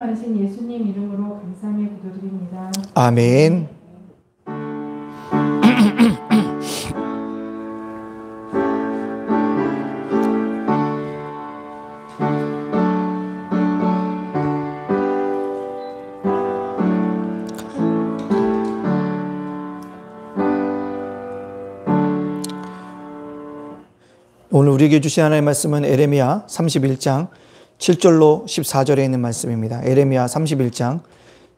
하신 예수님 이름으로 감사하며 기도드립니다. 아멘. 오늘 우리에게 주신 하나님의 말씀은 에레미야 31장 7절로 14절에 있는 말씀입니다. 에레미야 31장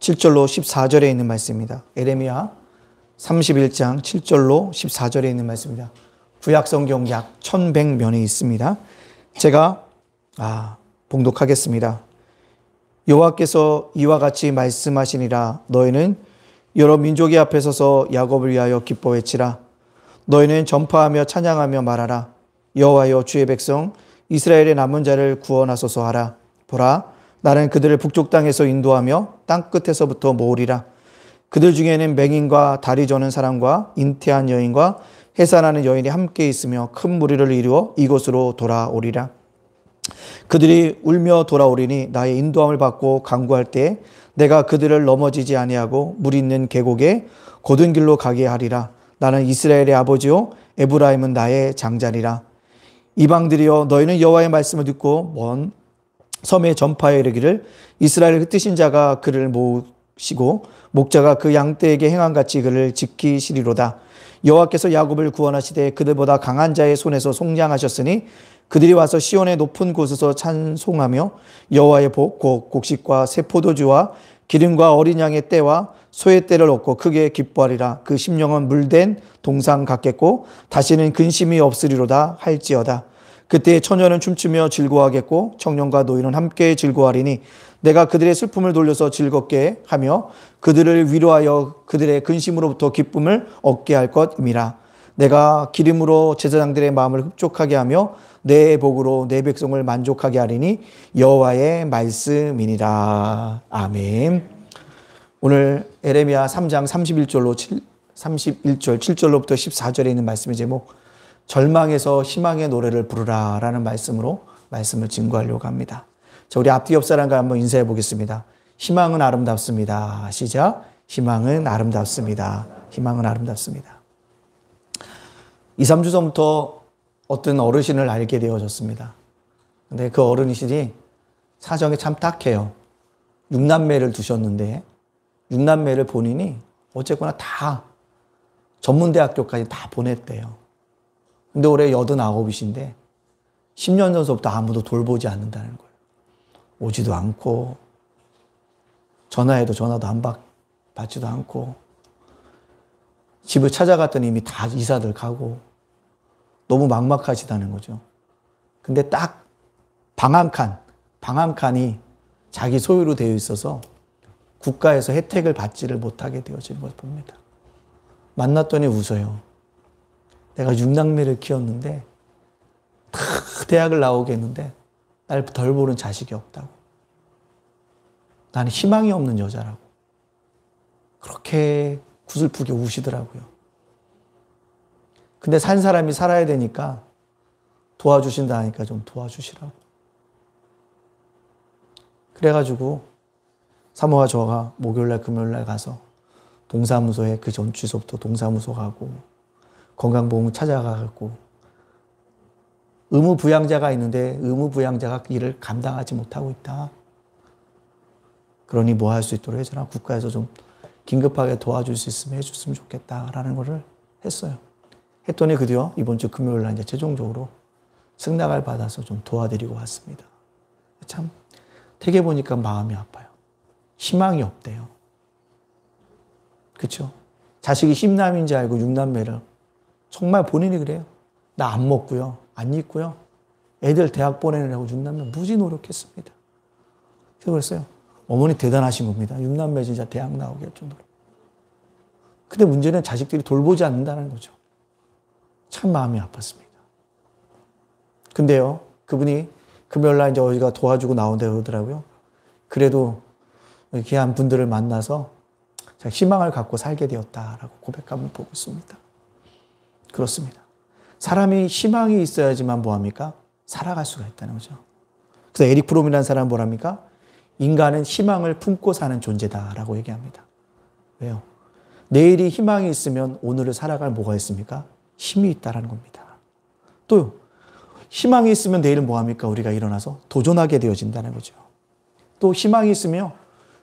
7절로 14절에 있는 말씀입니다. 에레미야 31장 7절로 14절에 있는 말씀입니다. 구약성경 약 1100면에 있습니다. 제가 봉독하겠습니다. 여호와께서 이와 같이 말씀하시니라. 너희는 여러 민족의 앞에 서서 야곱을 위하여 기뻐 외치라. 너희는 전파하며 찬양하며 말하라. 여호와여, 주의 백성 이스라엘의 남은 자를 구원하소서 하라. 보라, 나는 그들을 북쪽 땅에서 인도하며 땅 끝에서부터 모으리라. 그들 중에는 맹인과 다리 저는 사람과 잉태한 여인과 해산하는 여인이 함께 있으며 큰 무리를 이루어 이곳으로 돌아오리라. 그들이 울며 돌아오리니 나의 인도함을 받고 강구할 때에 내가 그들을 넘어지지 아니하고 물 있는 계곡에 곧은 길로 가게 하리라. 나는 이스라엘의 아버지요 에브라임은 나의 장자니라. 이방들이여, 너희는 여호와의 말씀을 듣고 먼 섬에 전파하여 이르기를 이스라엘을 흩으신 자가 그를 모시고 목자가 그 양떼에게 행한 같이 그를 지키시리로다. 여호와께서 야곱을 구원하시되 그들보다 강한 자의 손에서 속량하셨으니 그들이 와서 시온의 높은 곳에서 찬송하며 여호와의 복 곧 곡식과 새 포도주와 기름과 어린 양의 떼와 소의 떼를 얻고 크게 기뻐하리라. 그 심령은 물된 동상 같겠고 다시는 근심이 없으리로다 할지어다. 그때 처녀는 춤추며 즐거워하겠고 청년과 노인은 함께 즐거워하리니 내가 그들의 슬픔을 돌려서 즐겁게 하며 그들을 위로하여 그들의 근심으로부터 기쁨을 얻게 할 것임이라. 내가 기름으로 제사장들의 마음을 흡족하게 하며 내 복으로 내 백성을 만족하게 하리니 여호와의 말씀이니라. 아멘. 오늘 에레미야 3장 31절 7절로부터 14절에 있는 말씀의 제목, 절망에서 희망의 노래를 부르라 라는 말씀으로 말씀을 증거하려고 합니다. 자, 우리 앞뒤 옆 사람과 한번 인사해 보겠습니다. 희망은 아름답습니다. 시작. 희망은 아름답습니다. 희망은 아름답습니다. 2, 3주 전부터 어떤 어르신을 알게 되어졌습니다. 근데 그 어르신이 사정이 참 딱해요. 6남매를 두셨는데 6남매를 본인이 어쨌거나 다 전문대학교까지 다 보냈대요. 근데 올해 89이신데 10년 전서부터 아무도 돌보지 않는다는 거예요. 오지도 않고 전화해도 전화도 안 받지도 않고 집을 찾아갔더니 이미 다 이사들 가고 너무 막막하시다는 거죠. 근데 딱 방 한 칸이 자기 소유로 되어 있어서 국가에서 혜택을 받지를 못하게 되어진 것을 봅니다. 만났더니 웃어요. 내가 6남매를 키웠는데 다 대학을 나오겠는데 날 덜 보는 자식이 없다고. 나는 희망이 없는 여자라고. 그렇게 구슬프게 우시더라고요. 근데 산 사람이 살아야 되니까 도와주신다 하니까 좀 도와주시라고. 그래가지고 사모와 저가 목요일날 금요일날 가서 동사무소에 그 전 주소부터 동사무소 가고 건강보험 찾아가고 의무부양자가 있는데 의무부양자가 그 일을 감당하지 못하고 있다. 그러니 뭐 할 수 있도록 해줘라. 국가에서 좀 긴급하게 도와줄 수 있으면 해줬으면 좋겠다라는 거를 했어요. 했더니 드디어 이번 주 금요일 날 이제 최종적으로 승낙을 받아서 좀 도와드리고 왔습니다. 참 되게 보니까 마음이 아파요. 희망이 없대요. 그렇죠? 자식이 10남인지 알고 6남매를 정말 본인이 그래요. 나 안 먹고요. 안 입고요. 애들 대학 보내느라고 6남매 무지 노력했습니다. 그래서 그랬어요. 어머니 대단하신 겁니다. 6남매 진짜 대학 나오게 할 정도로. 근데 문제는 자식들이 돌보지 않는다는 거죠. 참 마음이 아팠습니다. 근데요, 그분이 금요일날 이제 어디가 도와주고 나온다고 그러더라고요. 그래도 귀한 분들을 만나서 희망을 갖고 살게 되었다라고 고백함을 보고 있습니다. 그렇습니다. 사람이 희망이 있어야지만 뭐합니까? 살아갈 수가 있다는 거죠. 그래서 에릭 프롬이라는 사람은 뭐랍니까? 인간은 희망을 품고 사는 존재다라고 얘기합니다. 왜요? 내일이 희망이 있으면 오늘을 살아갈 뭐가 있습니까? 힘이 있다라는 겁니다. 또요. 희망이 있으면 내일은 뭐합니까? 우리가 일어나서 도전하게 되어진다는 거죠. 또 희망이 있으면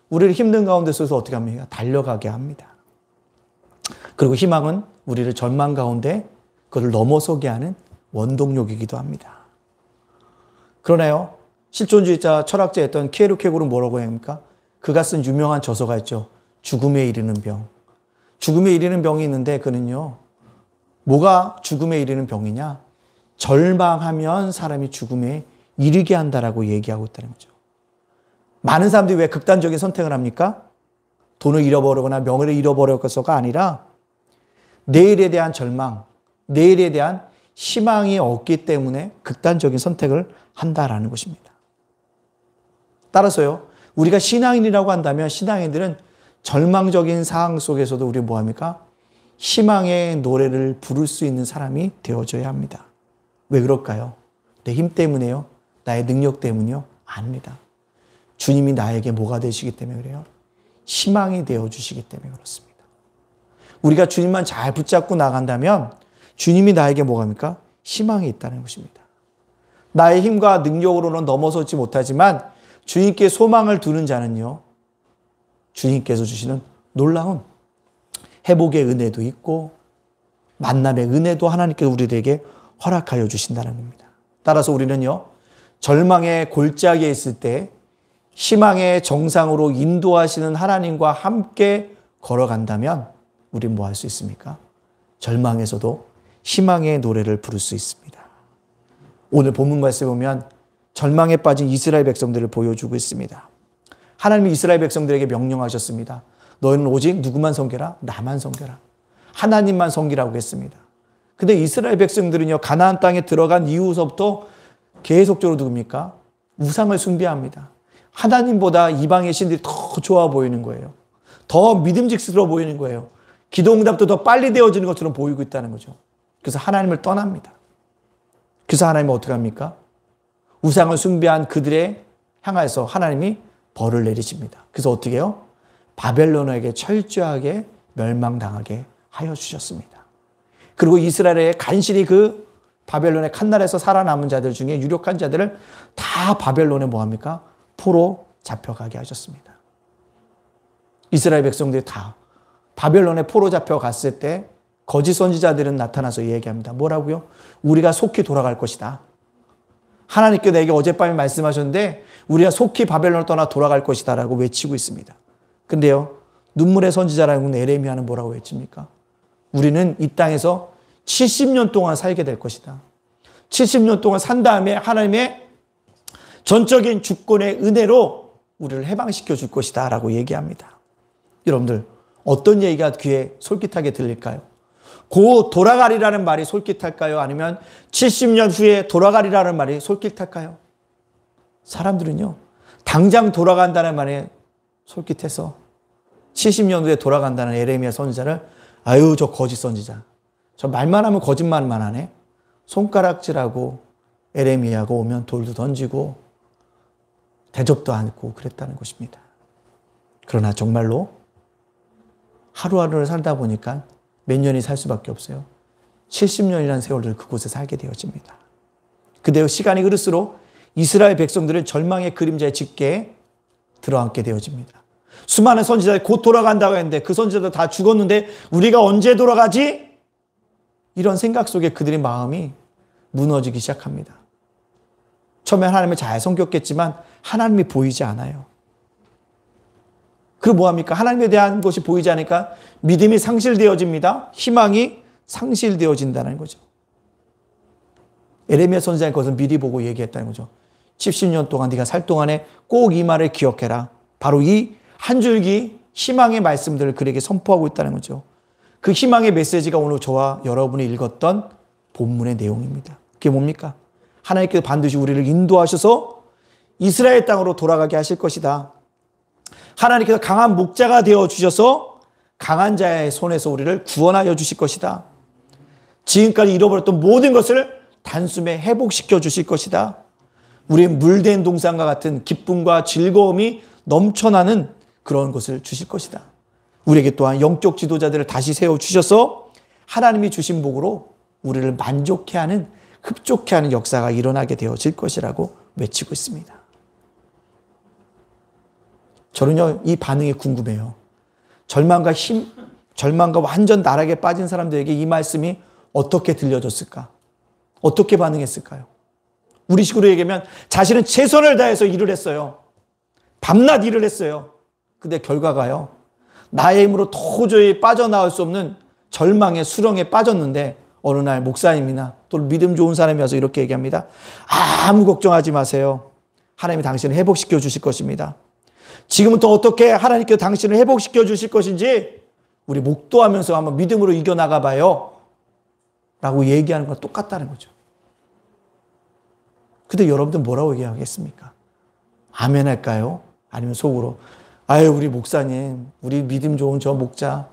우리를 힘든 가운데 서서 어떻게 합니까? 달려가게 합니다. 그리고 희망은 우리를 절망 가운데 그걸 넘어서게 하는 원동력이기도 합니다. 그러나요, 실존주의자 철학자였던 키에르케고르는 뭐라고 합니까? 그가 쓴 유명한 저서가 있죠. 죽음에 이르는 병. 죽음에 이르는 병이 있는데 그는요, 뭐가 죽음에 이르는 병이냐? 절망하면 사람이 죽음에 이르게 한다라고 얘기하고 있다는 거죠. 많은 사람들이 왜 극단적인 선택을 합니까? 돈을 잃어버리거나 명예를 잃어버려서가 아니라 내일에 대한 절망, 내일에 대한 희망이 없기 때문에 극단적인 선택을 한다라는 것입니다. 따라서요, 우리가 신앙인이라고 한다면 신앙인들은 절망적인 상황 속에서도 우리 뭐합니까? 희망의 노래를 부를 수 있는 사람이 되어줘야 합니다. 왜 그럴까요? 내 힘 때문에요? 나의 능력 때문이요? 아닙니다. 주님이 나에게 뭐가 되시기 때문에 그래요? 희망이 되어주시기 때문에 그렇습니다. 우리가 주님만 잘 붙잡고 나간다면 주님이 나에게 뭐합니까? 희망이 있다는 것입니다. 나의 힘과 능력으로는 넘어서지 못하지만 주님께 소망을 두는 자는요, 주님께서 주시는 놀라운 회복의 은혜도 있고 만남의 은혜도 하나님께서 우리들에게 허락하여 주신다는 겁니다. 따라서 우리는요, 절망의 골짜기에 있을 때 희망의 정상으로 인도하시는 하나님과 함께 걸어간다면 우린 뭐 할 수 있습니까? 절망에서도 희망의 노래를 부를 수 있습니다. 오늘 본문 말씀에 보면 절망에 빠진 이스라엘 백성들을 보여주고 있습니다. 하나님이 이스라엘 백성들에게 명령하셨습니다. 너희는 오직 누구만 섬겨라? 나만 섬겨라. 하나님만 섬기라고 했습니다. 근데 이스라엘 백성들은요, 가나안 땅에 들어간 이후서부터 계속적으로 누굽니까? 우상을 숭배합니다. 하나님보다 이방의 신들이 더 좋아 보이는 거예요. 더 믿음직스러워 보이는 거예요. 기도응답도 더 빨리 되어지는 것처럼 보이고 있다는 거죠. 그래서 하나님을 떠납니다. 그래서 하나님은 어떻게 합니까? 우상을 숭배한 그들에 향해서 하나님이 벌을 내리십니다. 그래서 어떻게 해요? 바벨론에게 철저하게 멸망당하게 하여 주셨습니다. 그리고 이스라엘의 간신히 그 바벨론의 칸날에서 살아남은 자들 중에 유력한 자들을 다 바벨론에 뭐합니까? 포로 잡혀가게 하셨습니다. 이스라엘 백성들이 다 바벨론에 포로 잡혀갔을 때 거짓 선지자들은 나타나서 얘기합니다. 뭐라고요? 우리가 속히 돌아갈 것이다. 하나님께 내게 어젯밤에 말씀하셨는데 우리가 속히 바벨론을 떠나 돌아갈 것이다 라고 외치고 있습니다. 근데요, 눈물의 선지자라는 에레미야는 뭐라고 외칩니까? 우리는 이 땅에서 70년 동안 살게 될 것이다. 70년 동안 산 다음에 하나님의 전적인 주권의 은혜로 우리를 해방시켜 줄 것이다 라고 얘기합니다. 여러분들, 어떤 얘기가 귀에 솔깃하게 들릴까요? 곧 돌아가리라는 말이 솔깃할까요? 아니면 70년 후에 돌아가리라는 말이 솔깃할까요? 사람들은요, 당장 돌아간다는 말에 솔깃해서 70년 후에 돌아간다는 에레미야 선지자를 아유, 저 거짓 선지자. 저 말만 하면 거짓말만 하네. 손가락질하고 에레미야가 오면 돌도 던지고 대접도 않고 그랬다는 것입니다. 그러나 정말로 하루하루를 살다 보니까 몇 년이 살 수밖에 없어요. 70년이라는 세월을 그곳에 살게 되어집니다. 그대로 시간이 흐를수록 이스라엘 백성들은 절망의 그림자에 짙게 들어앉게 되어집니다. 수많은 선지자들이 곧 돌아간다고 했는데 그 선지자들 다 죽었는데 우리가 언제 돌아가지? 이런 생각 속에 그들의 마음이 무너지기 시작합니다. 처음에 하나님을 잘 섬겼겠지만 하나님이 보이지 않아요. 그리고 뭐합니까? 하나님에 대한 것이 보이지 않으니까 믿음이 상실되어집니다. 희망이 상실되어진다는 거죠. 에레미야 선지자의 것은 미리 보고 얘기했다는 거죠. 70년 동안 네가 살 동안에 꼭 이 말을 기억해라. 바로 이 한 줄기 희망의 말씀들을 그에게 선포하고 있다는 거죠. 그 희망의 메시지가 오늘 저와 여러분이 읽었던 본문의 내용입니다. 그게 뭡니까? 하나님께서 반드시 우리를 인도하셔서 이스라엘 땅으로 돌아가게 하실 것이다. 하나님께서 강한 목자가 되어주셔서 강한 자의 손에서 우리를 구원하여 주실 것이다. 지금까지 잃어버렸던 모든 것을 단숨에 회복시켜 주실 것이다. 우리 물된 동산과 같은 기쁨과 즐거움이 넘쳐나는 그런 것을 주실 것이다. 우리에게 또한 영적 지도자들을 다시 세워주셔서 하나님이 주신 복으로 우리를 만족해 하는, 흡족해 하는 역사가 일어나게 되어질 것이라고 외치고 있습니다. 저는요, 이 반응이 궁금해요. 절망과 완전 나락에 빠진 사람들에게 이 말씀이 어떻게 들려졌을까? 어떻게 반응했을까요? 우리 식으로 얘기하면 자신은 최선을 다해서 일을 했어요. 밤낮 일을 했어요. 근데 결과가요, 나의 힘으로 도저히 빠져나올 수 없는 절망의 수렁에 빠졌는데 어느 날 목사님이나 또 믿음 좋은 사람이 와서 이렇게 얘기합니다. 아무 걱정하지 마세요. 하나님이 당신을 회복시켜 주실 것입니다. 지금부터 어떻게 하나님께서 당신을 회복시켜 주실 것인지 우리 목도하면서 한번 믿음으로 이겨나가 봐요. 라고 얘기하는 건 똑같다는 거죠. 근데 여러분들 뭐라고 얘기하겠습니까? 아멘 할까요? 아니면 속으로 아유 우리 목사님, 우리 믿음 좋은 저 목자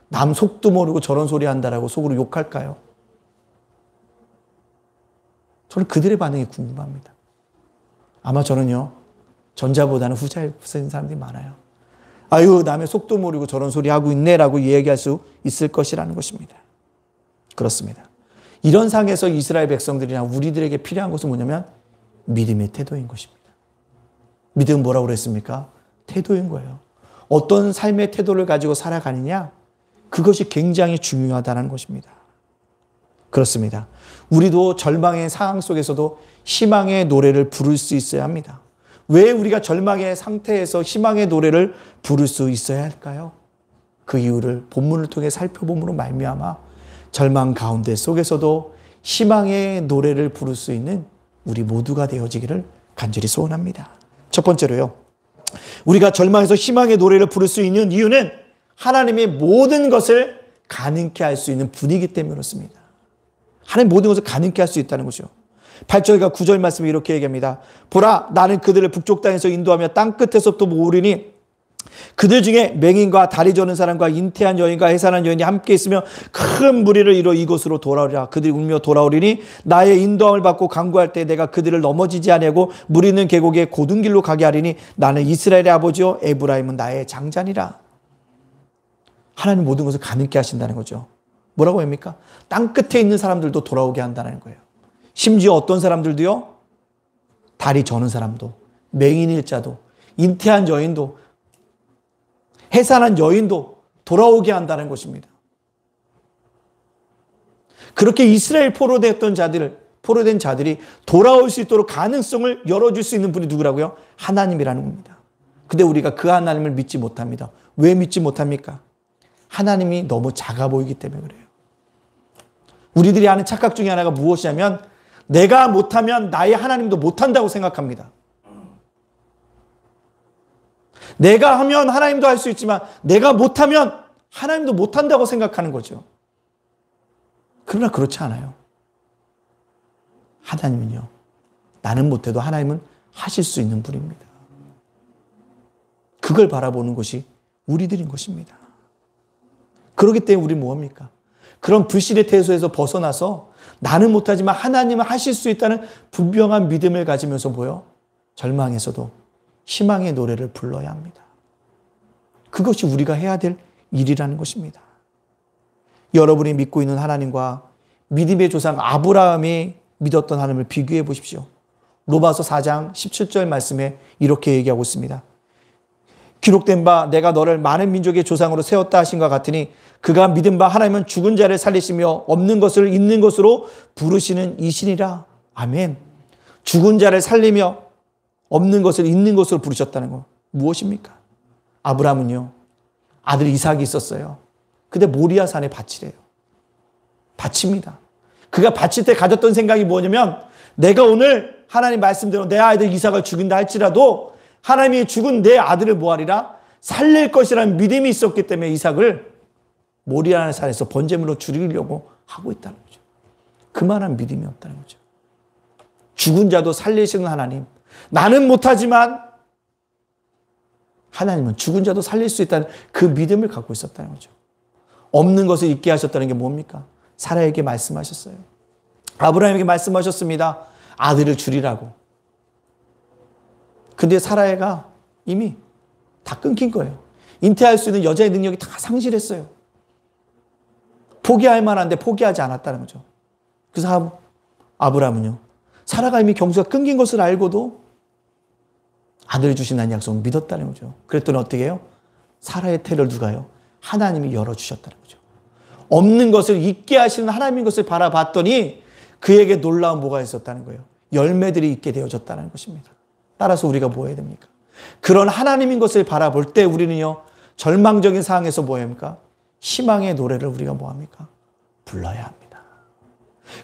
남 속도 모르고 저런 소리 한다라고 속으로 욕할까요? 저는 그들의 반응이 궁금합니다. 아마 저는요, 전자보다는 후자인 사람들이 많아요. 아유 남의 속도 모르고 저런 소리 하고 있네라고 얘기할 수 있을 것이라는 것입니다. 그렇습니다. 이런 상에서 이스라엘 백성들이나 우리들에게 필요한 것은 뭐냐면 믿음의 태도인 것입니다. 믿음은 뭐라고 그랬습니까? 태도인 거예요. 어떤 삶의 태도를 가지고 살아가느냐, 그것이 굉장히 중요하다는 것입니다. 그렇습니다. 우리도 절망의 상황 속에서도 희망의 노래를 부를 수 있어야 합니다. 왜 우리가 절망의 상태에서 희망의 노래를 부를 수 있어야 할까요? 그 이유를 본문을 통해 살펴봄으로 말미암아 절망 가운데 속에서도 희망의 노래를 부를 수 있는 우리 모두가 되어지기를 간절히 소원합니다. 첫 번째로요, 우리가 절망에서 희망의 노래를 부를 수 있는 이유는 하나님의 모든 것을 가능케 할 수 있는 분이기 때문에 그렇습니다. 하나님 모든 것을 가능케 할 수 있다는 거죠. 8절과 9절 말씀이 이렇게 얘기합니다. 보라, 나는 그들을 북쪽 땅에서 인도하며 땅 끝에서부터 모으리니 그들 중에 맹인과 다리 저는 사람과 잉태한 여인과 해산한 여인이 함께 있으며 큰 무리를 이루어 이곳으로 돌아오리라. 그들이 울며 돌아오리니 나의 인도함을 받고 간구할 때 내가 그들을 넘어지지 아니하고 물 있는 계곡에 고든 길로 가게 하리니 나는 이스라엘의 아버지요 에브라임은 나의 장자니라. 하나님 모든 것을 가능케 하신다는 거죠. 뭐라고 합니까? 땅 끝에 있는 사람들도 돌아오게 한다는 거예요. 심지어 어떤 사람들도요, 다리 저는 사람도, 맹인일 자도, 잉태한 여인도, 해산한 여인도 돌아오게 한다는 것입니다. 그렇게 이스라엘 포로된 자들이 돌아올 수 있도록 가능성을 열어줄 수 있는 분이 누구라고요? 하나님이라는 겁니다. 근데 우리가 그 하나님을 믿지 못합니다. 왜 믿지 못합니까? 하나님이 너무 작아 보이기 때문에 그래요. 우리들이 하는 착각 중에 하나가 무엇이냐면 내가 못하면 나의 하나님도 못한다고 생각합니다. 내가 하면 하나님도 할 수 있지만 내가 못하면 하나님도 못한다고 생각하는 거죠. 그러나 그렇지 않아요. 하나님은요, 나는 못해도 하나님은 하실 수 있는 분입니다. 그걸 바라보는 것이 우리들인 것입니다. 그렇기 때문에 우리는 뭐합니까? 그런 불신의 태소에서 벗어나서 나는 못하지만 하나님은 하실 수 있다는 분명한 믿음을 가지면서 뭐요? 절망에서도 희망의 노래를 불러야 합니다. 그것이 우리가 해야 될 일이라는 것입니다. 여러분이 믿고 있는 하나님과 믿음의 조상 아브라함이 믿었던 하나님을 비교해 보십시오. 로마서 4장 17절 말씀에 이렇게 얘기하고 있습니다. 기록된 바 내가 너를 많은 민족의 조상으로 세웠다 하신 것 같으니 그가 믿은 바 하나님은 죽은 자를 살리시며 없는 것을 있는 것으로 부르시는 이신이라. 아멘. 죽은 자를 살리며 없는 것을 있는 것으로 부르셨다는 거 무엇입니까? 아브라함은요, 아들 이삭이 있었어요. 근데 모리아 산에 바치래요. 바칩니다. 그가 바칠 때 가졌던 생각이 뭐냐면 내가 오늘 하나님 말씀대로 내 아들 이삭을 죽인다 할지라도 하나님이 죽은 내 아들을 뭐하리라? 살릴 것이라는 믿음이 있었기 때문에 이삭을 모리아 산에서 번제물로 죽이려고 하고 있다는 거죠. 그만한 믿음이 없다는 거죠. 죽은 자도 살리시는 하나님. 나는 못하지만 하나님은 죽은 자도 살릴 수 있다는 그 믿음을 갖고 있었다는 거죠. 없는 것을 있게 하셨다는 게 뭡니까? 사라에게 말씀하셨어요. 아브라함에게 말씀하셨습니다. 아들을 주리라고. 근데 사라가 이미 다 끊긴 거예요. 인태할 수 있는 여자의 능력이 다 상실했어요. 포기할 만한데 포기하지 않았다는 거죠. 그래서 아브라함은요, 사라가 이미 경수가 끊긴 것을 알고도 아들을 주신다는 약속을 믿었다는 거죠. 그랬더니 어떻게 해요? 사라의 태를 누가요? 하나님이 열어주셨다는 거죠. 없는 것을 있게 하시는 하나님인 것을 바라봤더니 그에게 놀라운 뭐가 있었다는 거예요. 열매들이 있게 되어졌다는 것입니다. 따라서 우리가 뭐 해야 됩니까? 그런 하나님인 것을 바라볼 때 우리는요, 절망적인 상황에서 뭐 합니까? 희망의 노래를 우리가 뭐 합니까? 불러야 합니다.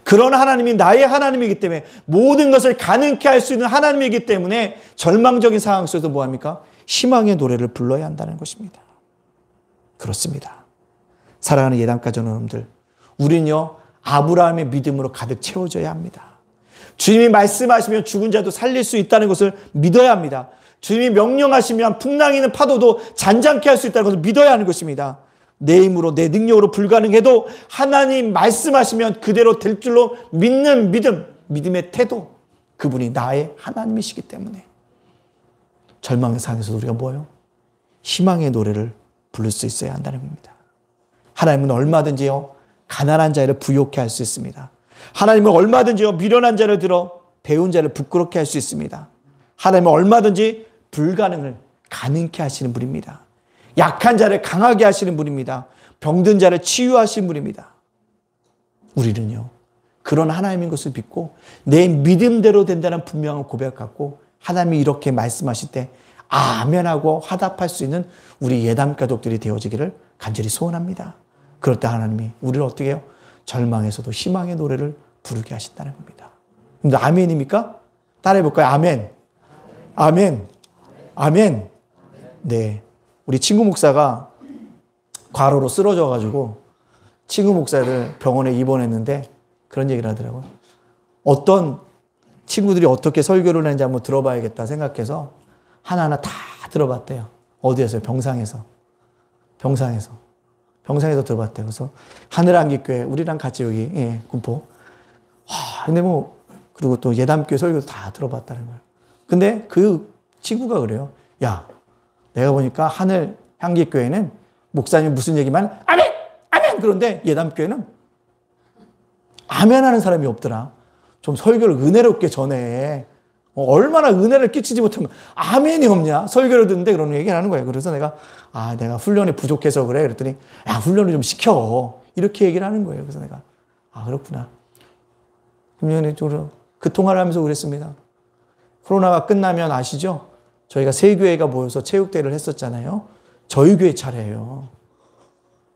그런 하나님이 나의 하나님이기 때문에 모든 것을 가능케 할 수 있는 하나님이기 때문에 절망적인 상황 속에서 뭐 합니까? 희망의 노래를 불러야 한다는 것입니다. 그렇습니다. 사랑하는 예담가족 여러분들, 우리는요, 아브라함의 믿음으로 가득 채워져야 합니다. 주님이 말씀하시면 죽은 자도 살릴 수 있다는 것을 믿어야 합니다. 주님이 명령하시면 풍랑이는 파도도 잔잔케 할 수 있다는 것을 믿어야 하는 것입니다. 내 힘으로 내 능력으로 불가능해도 하나님 말씀하시면 그대로 될 줄로 믿는 믿음, 믿음의 태도, 그분이 나의 하나님이시기 때문에 절망의 상황에서 우리가 뭐예요? 희망의 노래를 부를 수 있어야 한다는 겁니다. 하나님은 얼마든지요, 가난한 자를 부욕케 할 수 있습니다. 하나님은 얼마든지요, 미련한 자를 들어 배운 자를 부끄럽게 할 수 있습니다. 하나님은 얼마든지 불가능을 가능케 하시는 분입니다. 약한 자를 강하게 하시는 분입니다. 병든 자를 치유하시는 분입니다. 우리는요, 그런 하나님인 것을 믿고 내 믿음대로 된다는 분명한 고백 갖고 하나님이 이렇게 말씀하실 때 아멘하고 화답할 수 있는 우리 예담가족들이 되어지기를 간절히 소원합니다. 그럴 때 하나님이 우리를 어떻게 해요? 절망에서도 희망의 노래를 부르게 하신다는 겁니다. 근데 아멘입니까? 따라해볼까요? 아멘. 아멘. 아멘. 네. 우리 친구 목사가 과로로 쓰러져가지고 친구 목사를 병원에 입원했는데 그런 얘기를 하더라고요. 어떤 친구들이 어떻게 설교를 했는지 한번 들어봐야겠다 생각해서 하나하나 다 들어봤대요. 어디에서요? 병상에서 들어봤대요. 그래서 하늘안기교회 우리랑 같이 여기 군포. 근데 그리고 또 예담교회 설교도 다 들어봤다는 거예요. 근데 그 친구가 그래요. 야, 내가 보니까 하늘 향기교회는 목사님 무슨 얘기만 아멘! 아멘! 그런데 예담교회는 아멘 하는 사람이 없더라. 좀 설교를 은혜롭게 전해. 얼마나 은혜를 끼치지 못하면 아멘이 없냐? 설교를 듣는데 그런 얘기를 하는 거예요. 그래서 내가 훈련이 부족해서 그래. 그랬더니 훈련을 좀 시켜. 이렇게 얘기를 하는 거예요. 그래서 내가 그렇구나. 금년에 그 통화를 하면서 그랬습니다. 코로나가 끝나면 아시죠? 저희가 세 교회가 모여서 체육대회를 했었잖아요. 저희 교회 차례예요.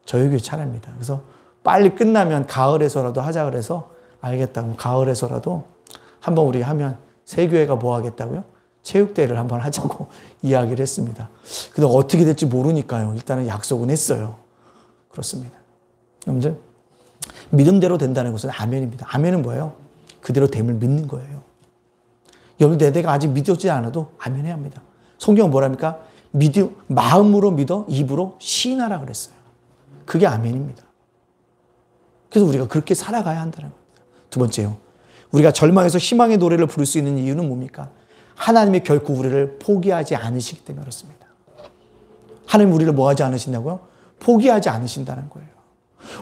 저희 교회 차례입니다. 그래서 빨리 끝나면 가을에서라도 하자 그래서 알겠다고 가을에서라도 한번 우리 하면 세 교회가 뭐 하겠다고요? 체육대회를 한번 하자고 이야기를 했습니다. 근데 어떻게 될지 모르니까요. 일단은 약속은 했어요. 그렇습니다. 여러분들, 믿음대로 된다는 것은 아멘입니다. 아멘은 뭐예요? 그대로 됨을 믿는 거예요. 여러분들, 내가 아직 믿어지지 않아도 아멘 해야 합니다. 성경은 뭐랍니까? 마음으로 믿어 입으로 시인하라 그랬어요. 그게 아멘입니다. 그래서 우리가 그렇게 살아가야 한다는 겁니다. 두 번째요. 우리가 절망에서 희망의 노래를 부를 수 있는 이유는 뭡니까? 하나님이 결코 우리를 포기하지 않으시기 때문에 그렇습니다. 하나님 우리를 뭐 하지 않으신다고요? 포기하지 않으신다는 거예요.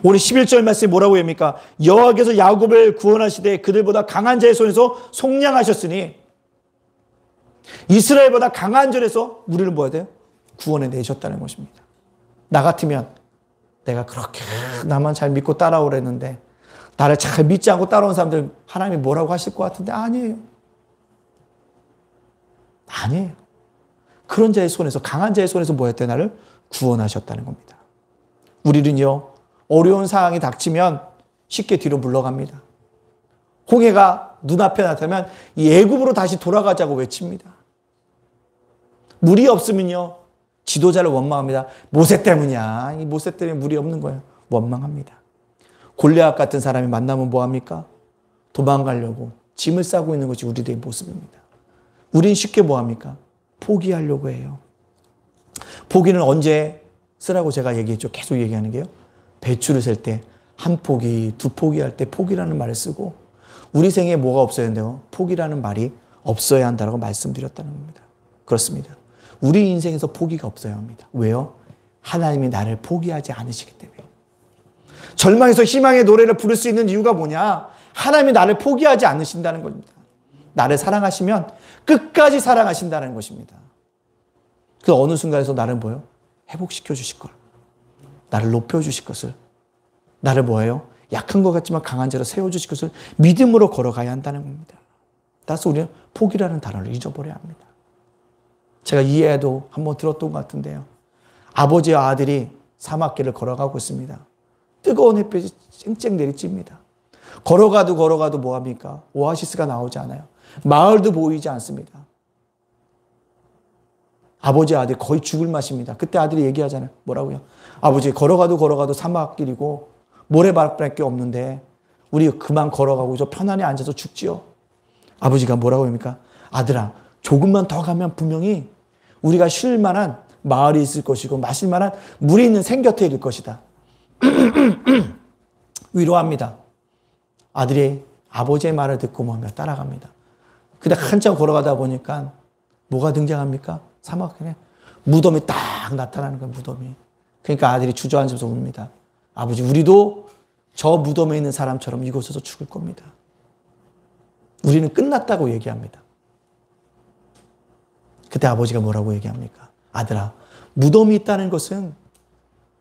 오늘 11절 말씀에 뭐라고 합니까? 여호와께서 야곱을 구원하시되 그들보다 강한 자의 손에서 속량하셨으니 이스라엘보다 강한 자에서 우리를 뭐 해야 돼요? 구원해 내셨다는 것입니다. 나 같으면 내가 그렇게 나만 잘 믿고 따라오랬는데 나를 잘 믿지 않고 따라온 사람들 하나님이 뭐라고 하실 것 같은데 아니에요. 아니에요. 그런 자의 손에서 강한 자의 손에서 뭐 했대? 나를 구원하셨다는 겁니다. 우리는요. 어려운 상황이 닥치면 쉽게 뒤로 물러갑니다. 홍해가 눈앞에 나타나면 이 애굽으로 다시 돌아가자고 외칩니다. 물이 없으면요. 지도자를 원망합니다. 모세 때문이야. 이 모세 때문에 물이 없는 거예요. 원망합니다. 골리앗 같은 사람이 만나면 뭐합니까? 도망가려고 짐을 싸고 있는 것이 우리들의 모습입니다. 우린 쉽게 뭐합니까? 포기하려고 해요. 포기는 언제 쓰라고 제가 얘기했죠. 계속 얘기하는 게요. 배추를 셀 때 한 포기, 두 포기 할 때 포기라는 말을 쓰고 우리 생에 뭐가 없어야 된대요? 포기라는 말이 없어야 한다고 말씀드렸다는 겁니다. 그렇습니다. 우리 인생에서 포기가 없어야 합니다. 왜요? 하나님이 나를 포기하지 않으시기 때문에. 절망에서 희망의 노래를 부를 수 있는 이유가 뭐냐? 하나님이 나를 포기하지 않으신다는 겁니다. 나를 사랑하시면 끝까지 사랑하신다는 것입니다. 그 어느 순간에서 나를 뭐예요? 회복시켜 주실 걸. 나를 높여 주실 것을. 나를 뭐예요? 약한 것 같지만 강한 자로 세워주실 것을 믿음으로 걸어가야 한다는 겁니다. 따라서 우리는 포기라는 단어를 잊어버려야 합니다. 제가 이해도 한번 들었던 것 같은데요. 아버지와 아들이 사막길을 걸어가고 있습니다. 뜨거운 햇볕이 쨍쨍 내리쬐입니다. 걸어가도 뭐합니까? 오아시스가 나오지 않아요. 마을도 보이지 않습니다. 아버지와 아들이 거의 죽을 맛입니다. 그때 아들이 얘기하잖아요. 뭐라고요? 아버지, 걸어가도 사막길이고 모래바람밖에 없는데 우리 그만 걸어가고 저 편안히 앉아서 죽지요. 아버지가 뭐라고 합니까? 아들아, 조금만 더 가면 분명히 우리가 쉴 만한 마을이 있을 것이고 마실 만한 물이 있는 생곁에 이를 것이다. 위로합니다. 아들이 아버지의 말을 듣고 뭔가 따라갑니다. 근데 한참 걸어가다 보니까 뭐가 등장합니까? 사막에 무덤이 딱 나타나는 거예요. 무덤이. 그러니까 아들이 주저앉아서 웁니다. 아버지, 우리도 저 무덤에 있는 사람처럼 이곳에서 죽을 겁니다. 우리는 끝났다고 얘기합니다. 그때 아버지가 뭐라고 얘기합니까? 아들아, 무덤이 있다는 것은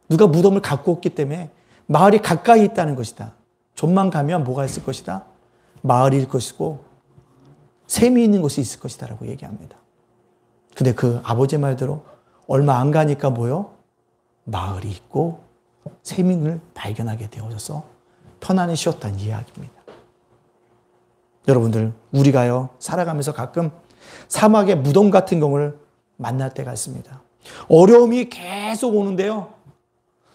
누가 무덤을 갖고 없기 때문에 마을이 가까이 있다는 것이다. 좀만 가면 뭐가 있을 것이다? 마을일 것이고 샘이 있는 곳이 있을 것이다 라고 얘기합니다. 근데 그 아버지의 말대로 얼마 안 가니까 뭐요? 마을이 있고 샘을 발견하게 되어져서 편안히 쉬었다는 이야기입니다. 여러분들, 우리가요 살아가면서 가끔 사막의 무덤 같은 경우를 만날 때가 있습니다. 어려움이 계속 오는데요.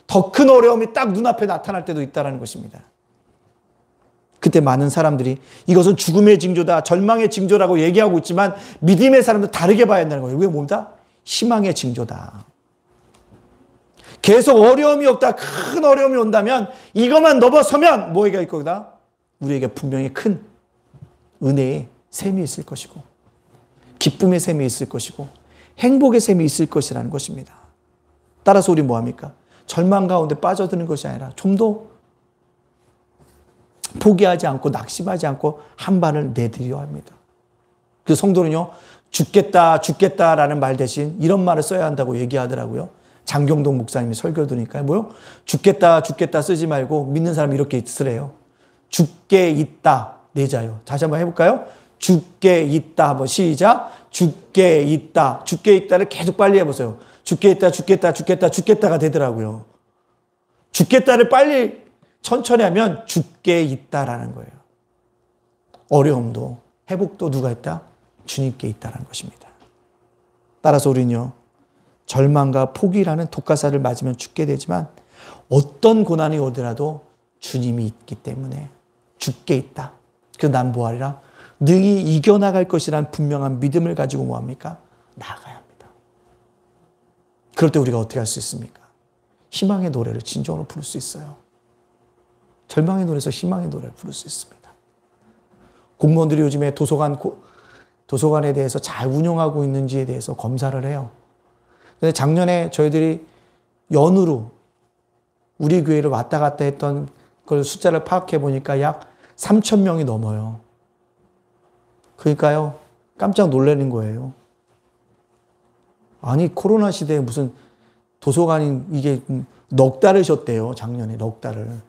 더 큰 어려움이 딱 눈앞에 나타날 때도 있다는 것입니다. 그때 많은 사람들이 이것은 죽음의 징조다, 절망의 징조라고 얘기하고 있지만 믿음의 사람들 다르게 봐야 한다는 거예요. 왜 뭡니다? 희망의 징조다. 계속 어려움이 없다, 큰 어려움이 온다면 이것만 넘어서면 뭐가 있을 거다? 우리에게 분명히 큰 은혜의 샘이 있을 것이고 기쁨의 샘이 있을 것이고 행복의 샘이 있을 것이라는 것입니다. 따라서 우리 뭐합니까? 절망 가운데 빠져드는 것이 아니라 좀 더 포기하지 않고 낙심하지 않고 한 발을 내디뎌야 합니다. 그 성도는요, 죽겠다라는 말 대신 이런 말을 써야 한다고 얘기하더라고요. 장경동 목사님이 설교 들으니까 뭐요? 죽겠다 쓰지 말고 믿는 사람이 이렇게 쓰래요. 죽게 있다 내자요. 다시 한번 해볼까요? 죽게 있다. 한번 시작. 죽게 있다. 죽게 있다를 계속 빨리 해보세요. 죽게 있다가 되더라고요. 죽겠다를 빨리 천천히 하면 죽게 있다라는 거예요. 어려움도 회복도 누가 있다? 주님께 있다라는 것입니다. 따라서 우리는요, 절망과 포기라는 독가사를 맞으면 죽게 되지만 어떤 고난이 오더라도 주님이 있기 때문에 죽게 있다. 그래서 난 뭐하리라? 능히 이겨나갈 것이라는 분명한 믿음을 가지고 뭐합니까? 나아가야 합니다. 그럴 때 우리가 어떻게 할 수 있습니까? 희망의 노래를 진정으로 부를 수 있어요. 절망의 노래에서 희망의 노래를 부를 수 있습니다. 공무원들이 요즘에 도서관에 대해서 잘 운영하고 있는지에 대해서 검사를 해요. 근데 작년에 저희들이 연으로 우리 교회를 왔다 갔다 했던 그 숫자를 파악해 보니까 약 3,000명이 넘어요. 그러니까요, 깜짝 놀라는 거예요. 아니, 코로나 시대에 무슨 도서관이 이게 넉 달을 쉬었대요. 작년에 넉 달을.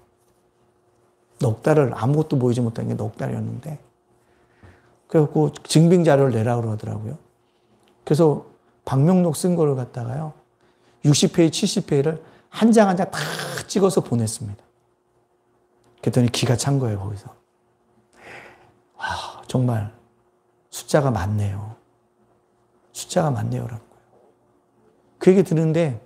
넉 달을 아무것도 보이지 못한 게 넉 달이었는데. 그래갖고 증빙 자료를 내라고 하더라고요. 그래서 방명록 쓴 거를 갖다가요, 60페이지, 70페이지를 한 장 한 장 다 찍어서 보냈습니다. 그랬더니 기가 찬 거예요, 거기서. 와, 정말 숫자가 많네요. 숫자가 많네요라는 거예요. 그 얘기 들었는데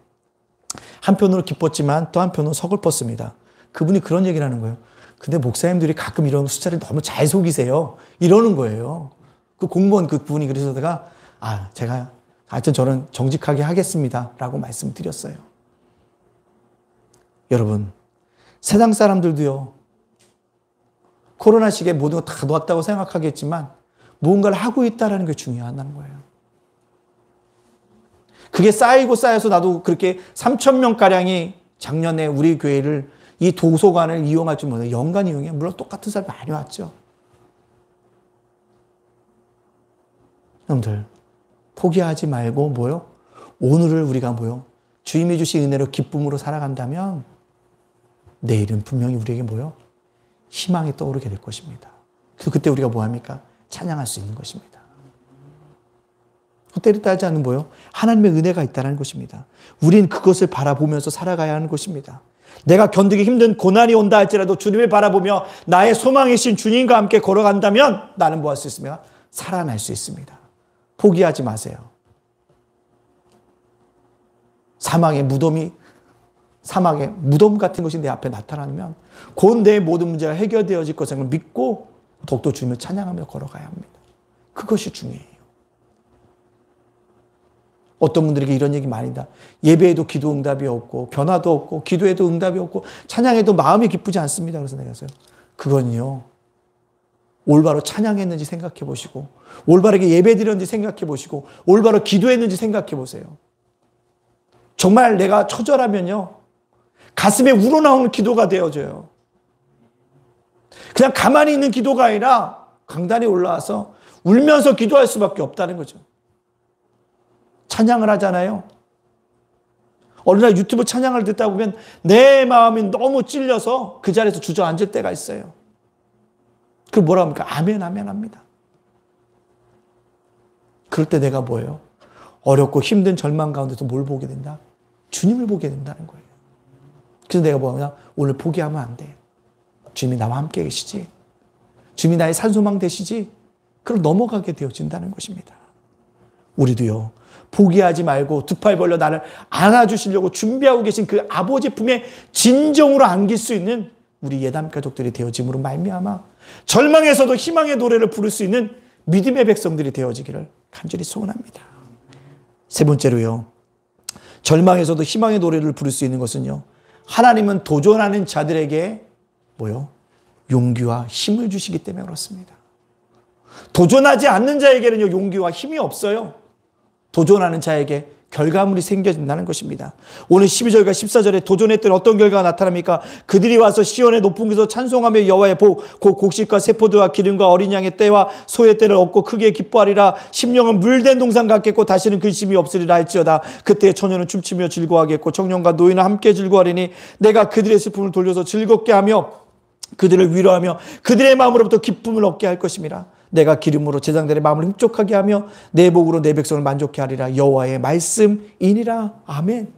한편으로 기뻤지만 또 한편으로 서글펐습니다. 그분이 그런 얘기를 하는 거예요. 근데 목사님들이 가끔 이런 숫자를 너무 잘 속이세요. 이러는 거예요. 그 공무원 그분이 그러시다가 제가 하여튼 저는 정직하게 하겠습니다 라고 말씀드렸어요. 여러분, 세상 사람들도요, 코로나 시기에 모든 거 다 놓았다고 생각하겠지만 무언가를 하고 있다는 게 중요하다는 거예요. 그게 쌓이고 쌓여서 나도 그렇게 3,000명가량이 작년에 우리 교회를 이 도서관을 이용할 줄 몰라요. 연간 이용해. 물론 똑같은 사람이 많이 왔죠. 여러분들 포기하지 말고 뭐요? 오늘을 우리가 뭐요? 주님이 주신 은혜로 기쁨으로 살아간다면 내일은 분명히 우리에게 뭐요? 희망이 떠오르게 될 것입니다. 그때 우리가 뭐 합니까? 찬양할 수 있는 것입니다. 때를 따지 않는 뭐요? 하나님의 은혜가 있다는 것입니다. 우린 그것을 바라보면서 살아가야 하는 것입니다. 내가 견디기 힘든 고난이 온다 할지라도 주님을 바라보며 나의 소망이신 주님과 함께 걸어간다면 나는 뭐 할 수 있습니까? 살아날 수 있습니다. 포기하지 마세요. 사막의 무덤 같은 것이 내 앞에 나타나면 곧 내 모든 문제가 해결되어질 것을 믿고 더욱더 주님을 찬양하며 걸어가야 합니다. 그것이 중요해요. 어떤 분들에게 이런 얘기 많이 한다. 예배에도 기도 응답이 없고 변화도 없고 기도에도 응답이 없고 찬양에도 마음이 기쁘지 않습니다. 그래서 내가 했어요. 그건요. 올바로 찬양했는지 생각해 보시고 올바르게 예배 드렸는지 생각해 보시고 올바로 기도했는지 생각해 보세요. 정말 내가 처절하면요. 가슴에 우러나오는 기도가 되어져요. 그냥 가만히 있는 기도가 아니라 강단에 올라와서 울면서 기도할 수밖에 없다는 거죠. 찬양을 하잖아요. 어느 날 유튜브 찬양을 듣다 보면 내 마음이 너무 찔려서 그 자리에서 주저앉을 때가 있어요. 그 뭐라 합니까? 아멘, 아멘 합니다. 그럴 때 내가 뭐예요? 어렵고 힘든 절망 가운데서 뭘 보게 된다? 주님을 보게 된다는 거예요. 그래서 내가 뭐냐? 오늘 포기하면 안 돼. 주님이 나와 함께 계시지. 주님이 나의 산소망 되시지. 그걸 넘어가게 되어진다는 것입니다. 우리도요. 포기하지 말고 두 팔 벌려 나를 안아주시려고 준비하고 계신 그 아버지 품에 진정으로 안길 수 있는 우리 예담 가족들이 되어짐으로 말미암아 절망에서도 희망의 노래를 부를 수 있는 믿음의 백성들이 되어지기를 간절히 소원합니다. 세 번째로요. 절망에서도 희망의 노래를 부를 수 있는 것은요. 하나님은 도전하는 자들에게 뭐요? 용기와 힘을 주시기 때문에 그렇습니다. 도전하지 않는 자에게는요. 용기와 힘이 없어요. 도전하는 자에게 결과물이 생겨진다는 것입니다. 오늘 12절과 14절에 도전했던 어떤 결과가 나타납니까? 그들이 와서 시온의 높은 곳에서 찬송하며 여호와의 복, 곧 곡식과 세포도와 기름과 어린 양의 떼와 소의 떼를 얻고 크게 기뻐하리라. 심령은 물된 동산 같겠고 다시는 근심이 없으리라 할지어다. 그때 처녀는 춤추며 즐거워하겠고 청년과 노인은 함께 즐거워하리니 내가 그들의 슬픔을 돌려서 즐겁게 하며 그들을 위로하며 그들의 마음으로부터 기쁨을 얻게 할 것임이라. 내가 기름으로 제장들의 마음을 흡족하게 하며 내 복으로 내 백성을 만족케 하리라. 여호와의 말씀이니라. 아멘.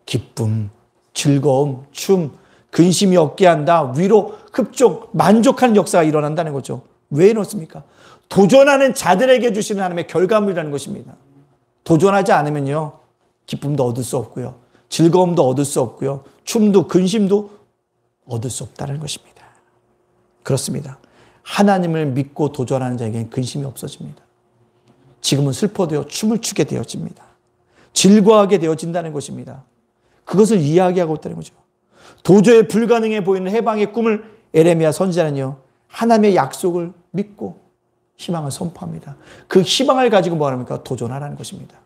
기쁨, 즐거움, 춤, 근심이 없게 한다. 위로, 흡족, 만족하는 역사가 일어난다는 거죠. 왜 이렇습니까? 도전하는 자들에게 주시는 하나님의 결과물이라는 것입니다. 도전하지 않으면요. 기쁨도 얻을 수 없고요. 즐거움도 얻을 수 없고요. 춤도 근심도 얻을 수 없다는 것입니다. 그렇습니다. 하나님을 믿고 도전하는 자에게는 근심이 없어집니다. 지금은 슬퍼도요. 춤을 추게 되어집니다. 즐거워하게 되어진다는 것입니다. 그것을 이야기하고 있다는 거죠. 도저히 불가능해 보이는 해방의 꿈을 에레미야 선지자는요. 하나님의 약속을 믿고 희망을 선포합니다. 그 희망을 가지고 뭐 합니까? 도전하라는 것입니다.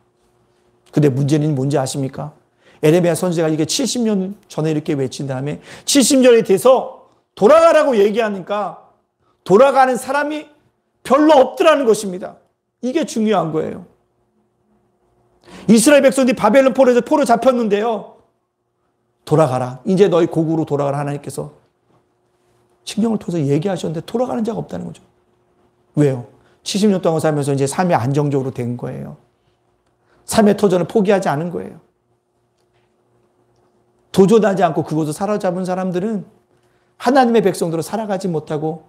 근데 문제는 뭔지 아십니까? 에레미야 선지자가 이게 70년 전에 이렇게 외친 다음에 70년이 돼서 돌아가라고 얘기하니까 돌아가는 사람이 별로 없더라는 것입니다. 이게 중요한 거예요. 이스라엘 백성들이 바벨론 포로에서 포로 잡혔는데요. 돌아가라. 이제 너희 고국으로 돌아가라. 하나님께서 신경을 통해서 얘기하셨는데 돌아가는 자가 없다는 거죠. 왜요? 70년 동안 살면서 이제 삶이 안정적으로 된 거예요. 삶의 터전을 포기하지 않은 거예요. 도전하지 않고 그곳을 사로잡은 사람들은 하나님의 백성들로 살아가지 못하고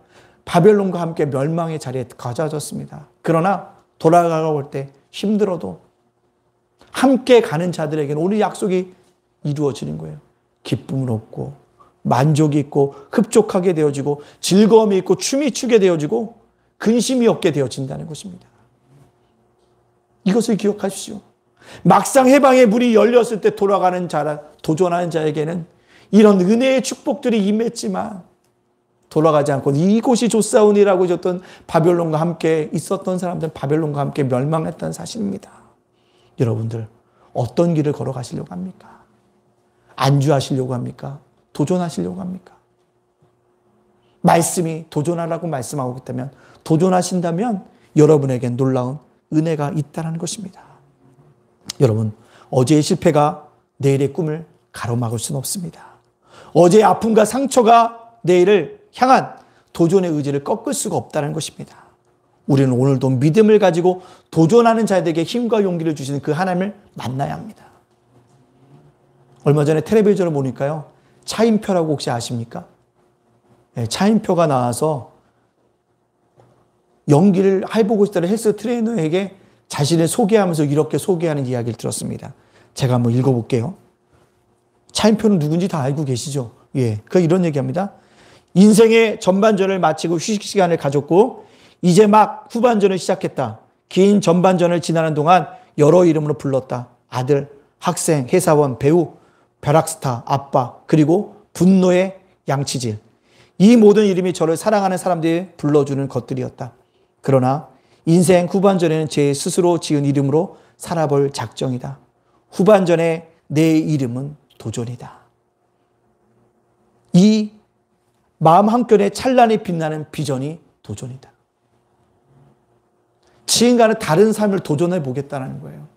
바벨론과 함께 멸망의 자리에 가져졌습니다. 그러나 돌아가고 올 때 힘들어도 함께 가는 자들에게는 오늘 약속이 이루어지는 거예요. 기쁨을 얻고 만족이 있고 흡족하게 되어지고 즐거움이 있고 춤이 추게 되어지고 근심이 없게 되어진다는 것입니다. 이것을 기억하십시오. 막상 해방의 문이 열렸을 때 돌아가는 자라 도전하는 자에게는 이런 은혜의 축복들이 임했지만 돌아가지 않고 이곳이 좋사오니라고 줬던 바벨론과 함께 있었던 사람들은 바벨론과 함께 멸망했다는 사실입니다. 여러분들 어떤 길을 걸어가시려고 합니까? 안주하시려고 합니까? 도전하시려고 합니까? 말씀이 도전하라고 말씀하고 있다면, 도전하신다면 여러분에겐 놀라운 은혜가 있다는 것입니다. 여러분, 어제의 실패가 내일의 꿈을 가로막을 수는 없습니다. 어제의 아픔과 상처가 내일을 향한 도전의 의지를 꺾을 수가 없다는 것입니다. 우리는 오늘도 믿음을 가지고 도전하는 자들에게 힘과 용기를 주시는 그 하나님을 만나야 합니다. 얼마 전에 텔레비전을 보니까요, 차인표라고 혹시 아십니까? 네, 차인표가 나와서 연기를 해보고 싶다는 헬스 트레이너에게 자신을 소개하면서 이렇게 소개하는 이야기를 들었습니다. 제가 한번 읽어볼게요. 차인표는 누군지 다 알고 계시죠? 예, 그 이런 얘기합니다. 인생의 전반전을 마치고 휴식 시간을 가졌고 이제 막 후반전을 시작했다. 긴 전반전을 지나는 동안 여러 이름으로 불렀다. 아들, 학생, 회사원, 배우, 벼락스타, 아빠, 그리고 분노의 양치질. 이 모든 이름이 저를 사랑하는 사람들이 불러주는 것들이었다. 그러나 인생 후반전에는 제 스스로 지은 이름으로 살아볼 작정이다. 후반전에 내 이름은 도전이다. 이 마음 한켠에 찬란히 빛나는 비전이 도전이다. 지금과는 다른 삶을 도전해 보겠다는 거예요.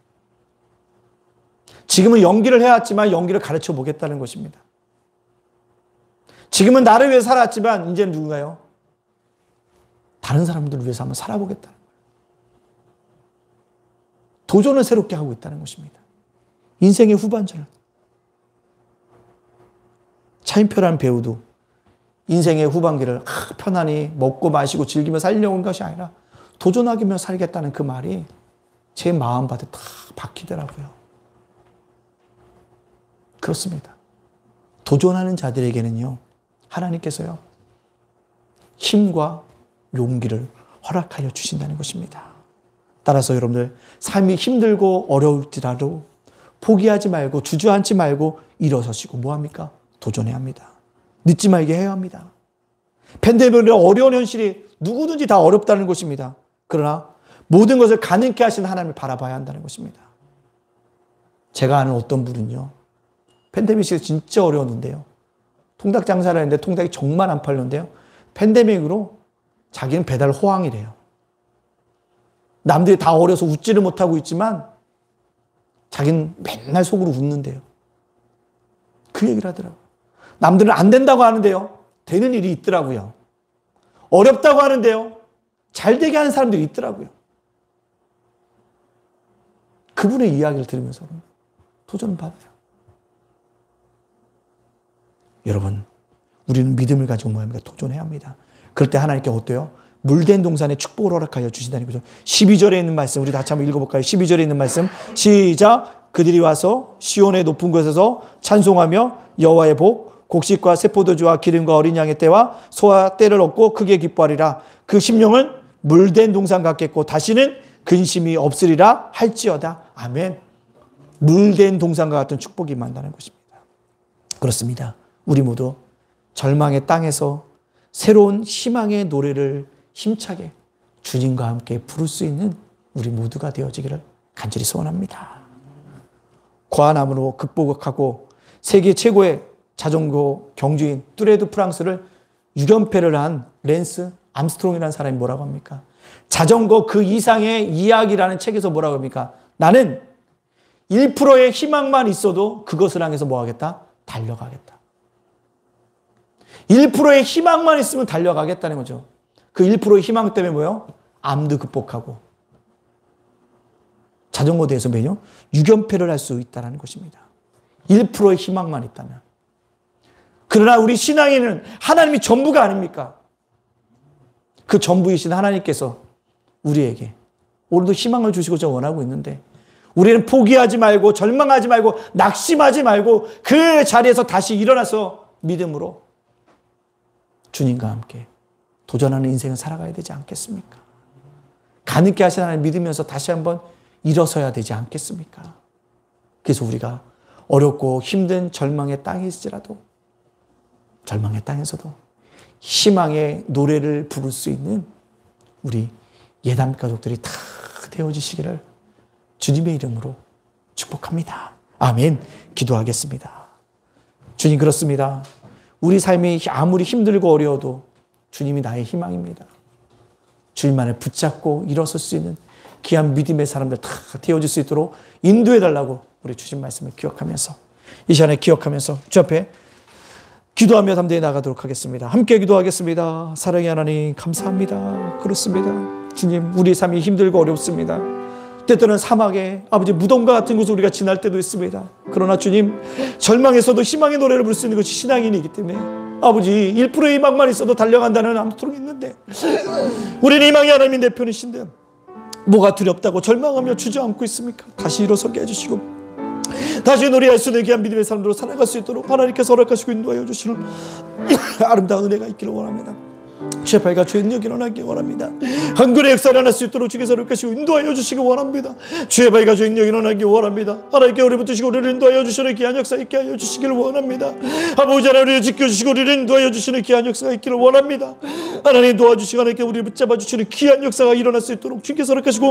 지금은 연기를 해왔지만 연기를 가르쳐 보겠다는 것입니다. 지금은 나를 위해 살았지만 이제는 누군가요? 다른 사람들을 위해서 한번 살아보겠다는 거예요. 도전을 새롭게 하고 있다는 것입니다. 인생의 후반전을. 차인표라는 배우도 인생의 후반기를 편안히 먹고 마시고 즐기며 살려고 한 것이 아니라 도전하기며 살겠다는 그 말이 제 마음밭에 다 박히더라고요. 그렇습니다. 도전하는 자들에게는요, 하나님께서요, 힘과 용기를 허락하여 주신다는 것입니다. 따라서 여러분들, 삶이 힘들고 어려울지라도 포기하지 말고 주저앉지 말고 일어서시고 뭐합니까? 도전해야 합니다. 늦지 말게 해야 합니다. 팬데믹의 어려운 현실이 누구든지 다 어렵다는 것입니다. 그러나 모든 것을 가능케 하시는 하나님을 바라봐야 한다는 것입니다. 제가 아는 어떤 분은요, 팬데믹이 진짜 어려웠는데요, 통닭 장사를 했는데 통닭이 정말 안 팔렸는데요, 팬데믹으로 자기는 배달 호황이래요. 남들이 다 어려서 웃지를 못하고 있지만 자기는 맨날 속으로 웃는데요. 그 얘기를 하더라고요. 남들은 안 된다고 하는데요, 되는 일이 있더라고요. 어렵다고 하는데요, 잘 되게 하는 사람들이 있더라고요. 그분의 이야기를 들으면서 도전을 받아요. 여러분, 우리는 믿음을 가지고 뭐합니까? 도전해야 합니다. 그럴 때 하나님께 어때요? 물된 동산에 축복을 허락하여 주신다는 거죠. 12절에 있는 말씀, 우리 다시 한번 읽어볼까요? 12절에 있는 말씀, 시작! 그들이 와서 시온의 높은 곳에서 찬송하며 여호와의 복, 곡식과 세포도주와 기름과 어린 양의 때와 소와 때를 얻고 크게 기뻐하리라. 그 심령은 물된 동산 같겠고 다시는 근심이 없으리라 할지어다. 아멘. 물된 동산과 같은 축복이 임한다는 것입니다. 그렇습니다. 우리 모두 절망의 땅에서 새로운 희망의 노래를 힘차게 주님과 함께 부를 수 있는 우리 모두가 되어지기를 간절히 소원합니다. 과남으로 극복하고 세계 최고의 자전거 경주인 뚜레드 프랑스를 6연패를 한 랜스 암스트롱이라는 사람이 뭐라고 합니까? 자전거 그 이상의 이야기라는 책에서 뭐라고 합니까? 나는 1%의 희망만 있어도 그것을 향해서 뭐 하겠다? 달려가겠다. 1%의 희망만 있으면 달려가겠다는 거죠. 그 1%의 희망 때문에 뭐예요? 암도 극복하고 자전거 대회에서 매년 6연패를 할 수 있다는 것입니다. 1%의 희망만 있다면. 그러나 우리 신앙에는 하나님이 전부가 아닙니까? 그 전부이신 하나님께서 우리에게 오늘도 희망을 주시고자 원하고 있는데 우리는 포기하지 말고 절망하지 말고 낙심하지 말고 그 자리에서 다시 일어나서 믿음으로 주님과 함께 도전하는 인생을 살아가야 되지 않겠습니까? 가능케 하신 하나님 믿으면서 다시 한번 일어서야 되지 않겠습니까? 그래서 우리가 어렵고 힘든 절망의 땅에 있을지라도 절망의 땅에서도 희망의 노래를 부를 수 있는 우리 예담 가족들이 다 되어지시기를 주님의 이름으로 축복합니다. 아멘. 기도하겠습니다. 주님, 그렇습니다. 우리 삶이 아무리 힘들고 어려워도 주님이 나의 희망입니다. 주님만을 붙잡고 일어설 수 있는 귀한 믿음의 사람들 다 되어줄 수 있도록 인도해달라고 우리 주신 말씀을 기억하면서, 이 시간에 기억하면서 주 앞에 기도하며 담대히 나가도록 하겠습니다. 함께 기도하겠습니다. 사랑의 하나님, 감사합니다. 그렇습니다. 주님, 우리 삶이 힘들고 어렵습니다. 때때로는 사막에 아버지 무덤과 같은 곳을 우리가 지날 때도 있습니다. 그러나 주님, 절망에서도 희망의 노래를 부를 수 있는 것이 신앙인이기 때문에 아버지 1%의 희망만 있어도 달려간다는 암토록 있는데, 우리는 희망의 하나님이 내 편이신데 뭐가 두렵다고 절망하며 주저앉고 있습니까? 다시 일어서게 해주시고 다시 노래할 수 있는 귀한 믿음의 사람들로 살아갈 수 있도록 하나님께서 허락하시고 인도하여 주시는 아름다운 은혜가 있기를 원합니다. 주의 팔과 주의 능력이 일어나기 원합니다. 한글의 역사를 일어날 수 있도록 주께서 허락하시고 인도하여 주시기 원합니다. 주의 팔과 주의 능력이 일어나기 원합니다. 하나님께 우리 붙드시고 우리를 인도하여 주시는 귀한 역사 있게 하여 주시기를 원합니다. 아버지 하나님, 우리를 지켜주시고 우리를 인도하여 주시는 귀한 역사가 있기를 원합니다. 하나님 도와주시고 하나님께 우리를 붙잡아 주시는 귀한 역사가 일어날 수 있도록 주께서 허락하시고